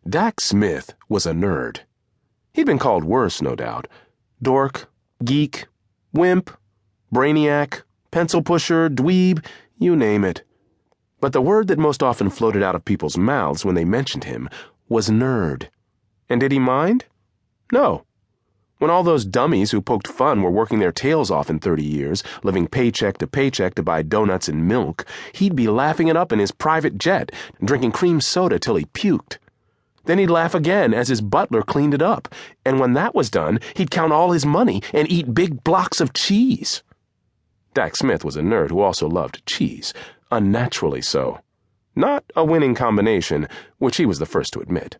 Dak Smith was a nerd. He'd been called worse, no doubt. Dork, geek, wimp, brainiac, pencil pusher, dweeb, you name it. But the word that most often floated out of people's mouths when they mentioned him was nerd. And did he mind? No. When all those dummies who poked fun were working their tails off in 30 years, living paycheck to buy donuts and milk, he'd be laughing it up in his private jet, drinking cream soda till he puked. Then he'd laugh again as his butler cleaned it up, and when that was done, he'd count all his money and eat big blocks of cheese. Dak Smith was a nerd who also loved cheese, unnaturally so. Not a winning combination, which he was the first to admit.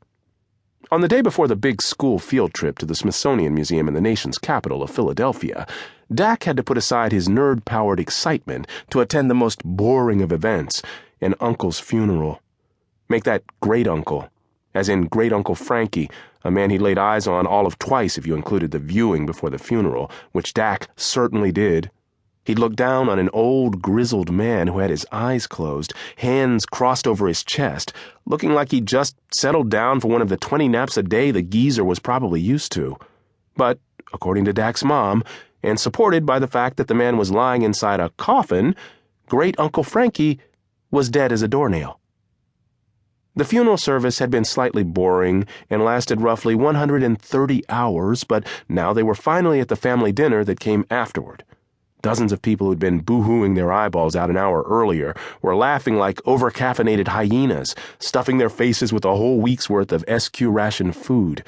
On the day before the big school field trip to the Smithsonian Museum in the nation's capital of Philadelphia, Dak had to put aside his nerd-powered excitement to attend the most boring of events, an uncle's funeral. Make that great-uncle, as in Great-Uncle Frankie, a man he laid eyes on all of twice if you included the viewing before the funeral, which Dak certainly did. He'd look down on an old, grizzled man who had his eyes closed, hands crossed over his chest, looking like he'd just settled down for one of the 20 naps a day the geezer was probably used to. But, according to Dak's mom, and supported by the fact that the man was lying inside a coffin, Great-Uncle Frankie was dead as a doornail. The funeral service had been slightly boring and lasted roughly 130 hours, but now they were finally at the family dinner that came afterward. Dozens of people who'd been boo-hooing their eyeballs out an hour earlier were laughing like over-caffeinated hyenas, stuffing their faces with a whole week's worth of SQ ration food.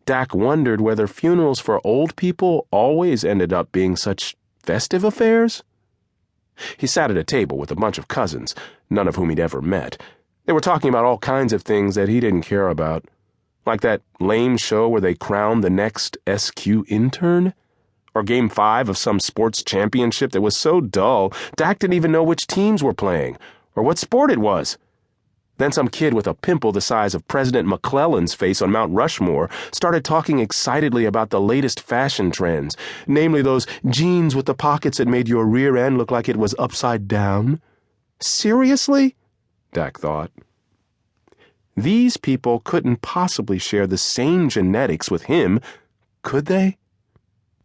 Dak wondered whether funerals for old people always ended up being such festive affairs. He sat at a table with a bunch of cousins, none of whom he'd ever met. They were talking about all kinds of things that he didn't care about, like that lame show where they crowned the next SQ intern. Or Game 5 of some sports championship that was so dull, Dak didn't even know which teams were playing, or what sport it was. Then some kid with a pimple the size of President McClellan's face on Mount Rushmore started talking excitedly about the latest fashion trends, namely those jeans with the pockets that made your rear end look like it was upside down. Seriously? Dak thought. These people couldn't possibly share the same genetics with him, could they?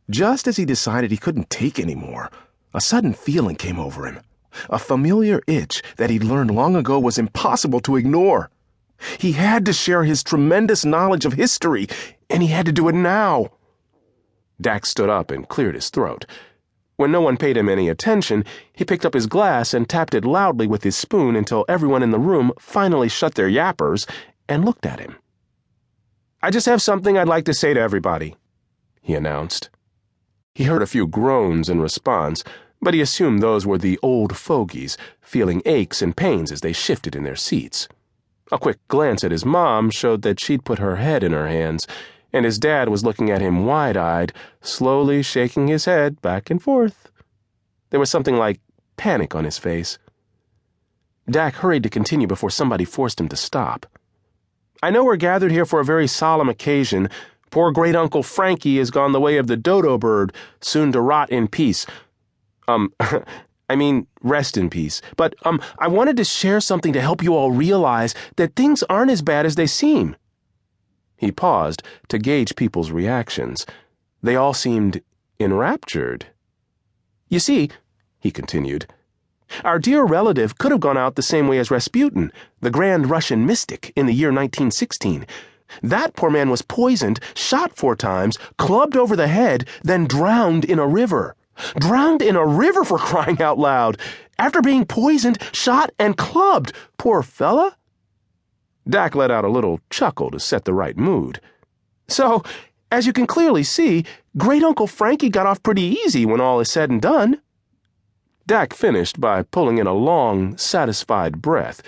Just as he decided he couldn't take any more, a sudden feeling came over him, a familiar itch that he'd learned long ago was impossible to ignore. He had to share his tremendous knowledge of history, and he had to do it now. Dak stood up and cleared his throat. When no one paid him any attention, he picked up his glass and tapped it loudly with his spoon until everyone in the room finally shut their yappers and looked at him. "I just have something I'd like to say to everybody," he announced. He heard a few groans in response, but he assumed those were the old fogies, feeling aches and pains as they shifted in their seats. A quick glance at his mom showed that she'd put her head in her hands, and his dad was looking at him wide-eyed, slowly shaking his head back and forth. There was something like panic on his face. Dak hurried to continue before somebody forced him to stop. "I know we're gathered here for a very solemn occasion. Poor Great-Uncle Frankie has gone the way of the dodo bird, soon to rot in peace. Rest in peace. But, I wanted to share something to help you all realize that things aren't as bad as they seem." He paused to gauge people's reactions. They all seemed enraptured. "You see," he continued, "our dear relative could have gone out the same way as Rasputin, the grand Russian mystic, in the year 1916. That poor man was poisoned, shot 4 times, clubbed over the head, then drowned in a river. Drowned in a river, for crying out loud! After being poisoned, shot, and clubbed, poor fella." Dak let out a little chuckle to set the right mood. "So, as you can clearly see, Great-Uncle Frankie got off pretty easy when all is said and done." Dak finished by pulling in a long, satisfied breath.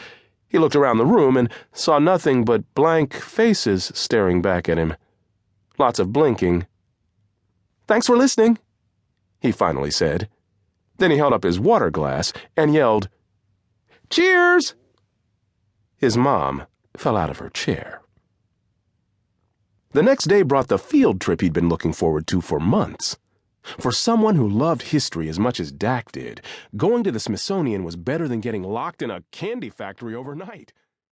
He looked around the room and saw nothing but blank faces staring back at him. Lots of blinking. "Thanks for listening," he finally said. Then he held up his water glass and yelled, "Cheers!" His mom fell out of her chair. The next day brought the field trip he'd been looking forward to for months. For someone who loved history as much as Dak did, going to the Smithsonian was better than getting locked in a candy factory overnight.